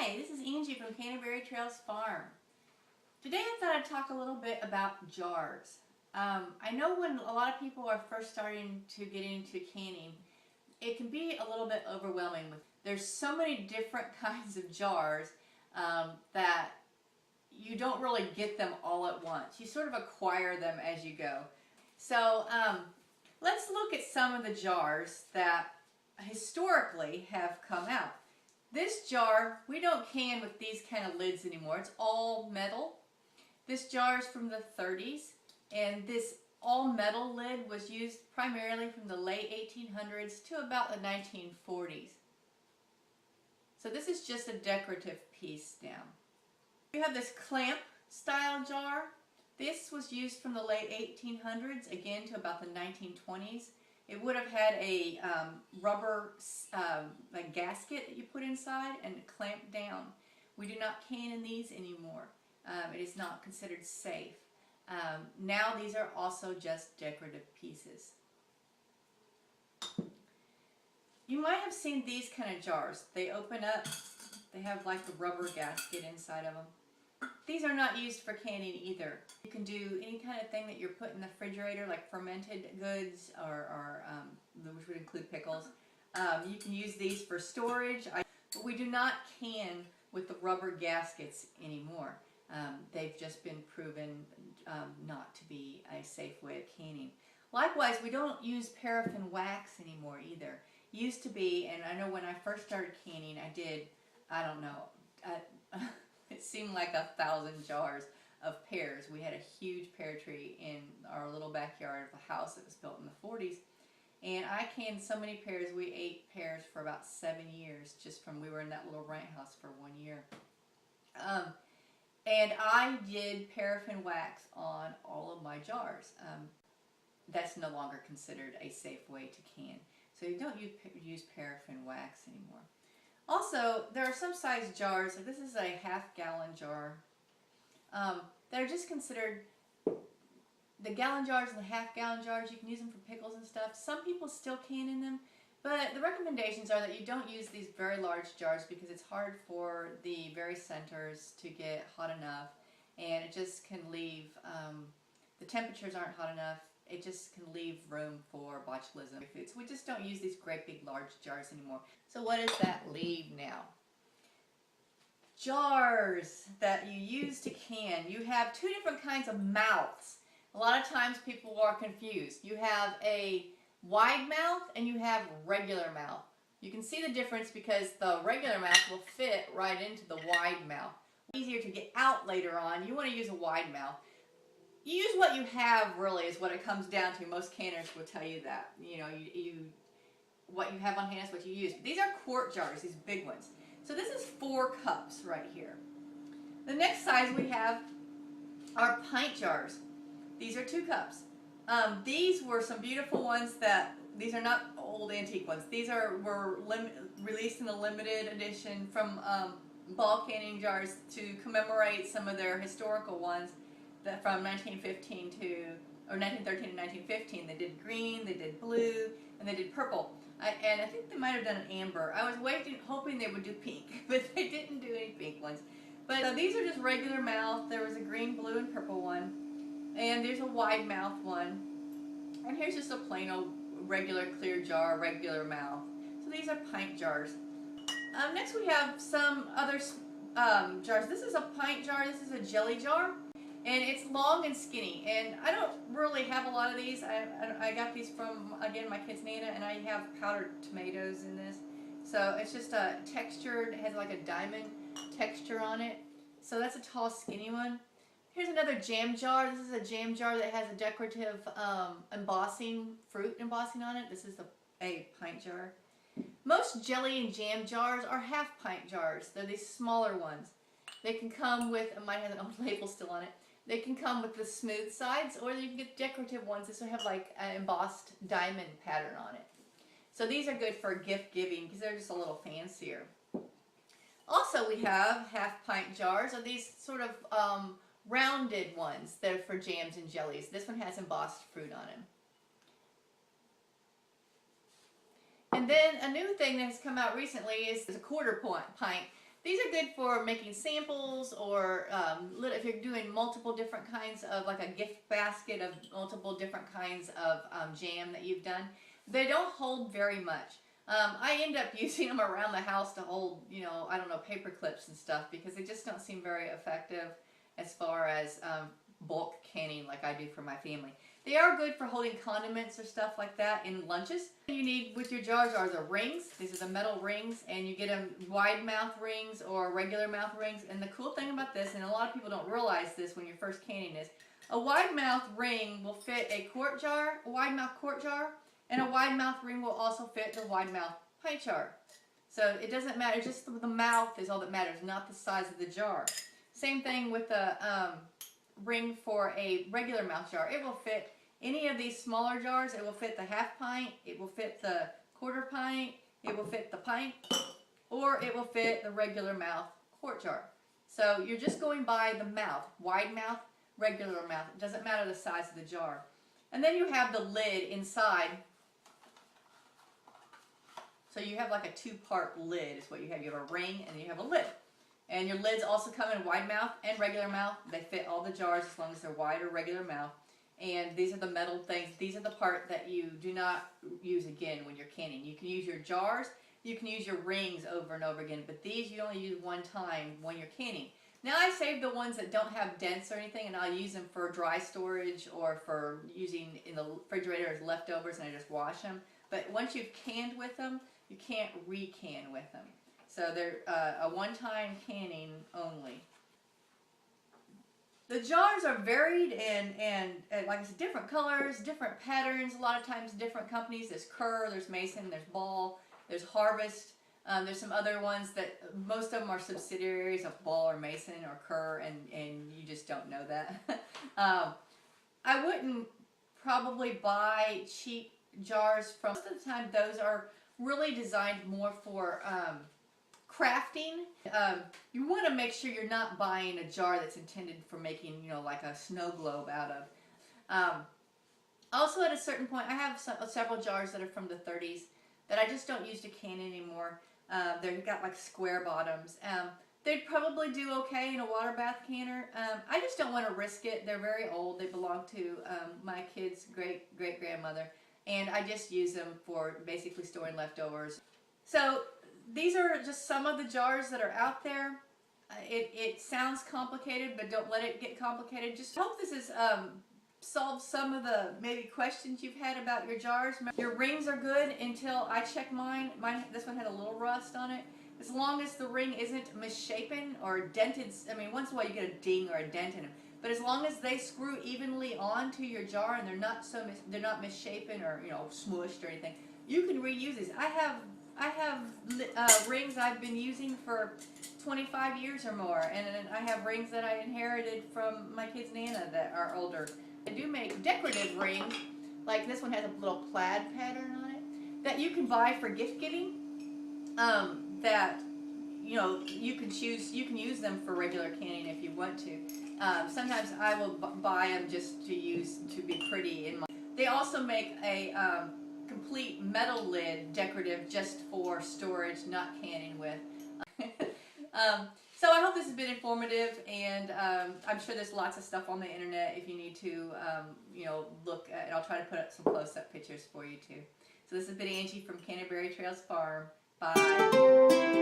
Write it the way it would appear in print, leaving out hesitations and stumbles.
Hi, this is Angie from Canterbury Trails Farm. Today I thought I'd talk a little bit about jars. I know when a lot of people are first starting to get into canning, it can be a little bit overwhelming. There's so many different kinds of jars that you don't really get them all at once. You sort of acquire them as you go. So let's look at some of the jars that historically have come out. This jar, we don't can with these kind of lids anymore. It's all metal. This jar is from the 30s, and this all metal lid was used primarily from the late 1800s to about the 1940s. So this is just a decorative piece now. You have this clamp style jar. This was used from the late 1800s, again to about the 1920s. It would have had a rubber gasket that you put inside and clamped down. We do not can in these anymore. It is not considered safe. Now these are also just decorative pieces. You might have seen these kind of jars. They open up, they have like the rubber gasket inside of them. These are not used for canning either. You can do any kind of thing that you're putting in the refrigerator, like fermented goods, or which would include pickles. You can use these for storage, but we do not can with the rubber gaskets anymore. They've just been proven not to be a safe way of canning. Likewise, we don't use paraffin wax anymore either. Used to be, and I know when I first started canning, I did, I don't know, it seemed like 1,000 jars of pears. We had a huge pear tree in our little backyard of a house that was built in the 40s. And I canned so many pears, we ate pears for about 7 years, just from, we were in that little ranch house for 1 year. And I did paraffin wax on all of my jars. That's no longer considered a safe way to can. So you don't use paraffin wax anymore. Also, there are some size jars, like this is a half-gallon jar, that are just considered, the gallon jars and the half-gallon jars, you can use them for pickles and stuff. Some people still can in them, but the recommendations are that you don't use these very large jars because it's hard for the very centers to get hot enough, and it just can leave, the temperatures aren't hot enough. It just can leave room for botulism. So we just don't use these great big large jars anymore. So what does that leave now? Jars that you use to can. You have two different kinds of mouths. A lot of times people are confused. You have a wide mouth and you have regular mouth. You can see the difference because the regular mouth will fit right into the wide mouth. Easier to get out later on. You want to use a wide mouth. You use what you have, really, is what it comes down to. Most canners will tell you that. You know, what you have on hand is what you use. But these are quart jars, these big ones. So this is 4 cups right here. The next size we have are pint jars. These are 2 cups. These were some beautiful ones that, these are not old antique ones. These were released in a limited edition from ball canning jars to commemorate some of their historical ones. That from 1913 to 1915, they did green, they did blue, and they did purple. And I think they might have done an amber. I was hoping they would do pink, but they didn't do any pink ones. But these are just regular mouth. There was a green, blue, and purple one, and there's a wide mouth one. And here's just a plain old regular clear jar, regular mouth. So these are pint jars. Next we have some other jars. This is a pint jar. This is a jelly jar. And it's long and skinny, and I don't really have a lot of these. I got these from, again, my kid's Nana, and I have powdered tomatoes in this. So it's just a textured, it has like a diamond texture on it. So that's a tall, skinny one. Here's another jam jar. This is a jam jar that has a decorative embossing, fruit embossing on it. This is a pint jar. Most jelly and jam jars are half pint jars. They're these smaller ones. They can come with, mine has an old label still on it. They can come with the smooth sides, or you can get decorative ones. This will have like an embossed diamond pattern on it. So these are good for gift giving because they're just a little fancier. Also, we have half pint jars of these sort of rounded ones that are for jams and jellies. This one has embossed fruit on it. And then a new thing that has come out recently is a quarter pint. These are good for making samples, or if you're doing multiple different kinds of, like a gift basket of multiple different kinds of jam that you've done. They don't hold very much. I end up using them around the house to hold, I don't know, paper clips and stuff, because they just don't seem very effective as far as bulk canning like I do for my family. They are good for holding condiments or stuff like that in lunches. You need with your jars are the rings. These are the metal rings, and you get them wide mouth rings or regular mouth rings. And the cool thing about this, and a lot of people don't realize this when you're first canning, is a wide mouth ring will fit a quart jar, a wide mouth quart jar, and a wide mouth ring will also fit the wide mouth pint jar. So it doesn't matter, just the mouth is all that matters, not the size of the jar. Same thing with the ring for a regular mouth jar. It will fit any of these smaller jars. It will fit the half pint, it will fit the quarter pint, it will fit the pint, or it will fit the regular mouth quart jar. So you're just going by the mouth, wide mouth, regular mouth. It doesn't matter the size of the jar. And then you have the lid inside. So you have like a two-part lid is what you have. You have a ring and then you have a lid. And your lids also come in wide mouth and regular mouth. They fit all the jars as long as they're wide or regular mouth. And these are the metal things. These are the part that you do not use again when you're canning. You can use your jars, you can use your rings over and over again, but these you only use one time when you're canning. Now I save the ones that don't have dents or anything, and I'll use them for dry storage or for using in the refrigerator as leftovers, and I just wash them. But once you've canned with them, you can't re-can with them. So they're a one-time canning only. The jars are varied and like I said, different colors, different patterns, a lot of times different companies. There's Kerr, there's Mason, there's Ball, there's Harvest. There's some other ones that most of them are subsidiaries of Ball or Mason or Kerr, and you just don't know that. I wouldn't probably buy cheap jars from, most of the time those are really designed more for crafting. You want to make sure you're not buying a jar that's intended for making, like a snow globe out of. Also, at a certain point, I have several jars that are from the 30s that I just don't use to can anymore. They've got like square bottoms. They'd probably do okay in a water bath canner. I just don't want to risk it. They're very old. They belong to my kid's great-grandmother, and I just use them for basically storing leftovers. So these are just some of the jars that are out there. It sounds complicated, but don't let it get complicated. Just hope this has solved some of the maybe questions you've had about your jars. Your rings are good until I check mine. This one had a little rust on it. As long as the ring isn't misshapen or dented, I mean, once in a while you get a ding or a dent in them. But as long as they screw evenly onto your jar and they're not misshapen or smushed or anything, you can reuse these. I have rings I've been using for 25 years or more, and I have rings that I inherited from my kid's Nana that are older. I do make decorative rings, like this one has a little plaid pattern on it, that you can buy for gift giving, that you can use them for regular canning if you want to. Sometimes I will buy them just to be pretty in my. They also make a complete metal lid decorative just for storage, not canning with. So I hope this has been informative, and I'm sure there's lots of stuff on the internet if you need to look at. I'll try to put up some close-up pictures for you too. So this has been Angie from Canterbury Trails Farm. Bye.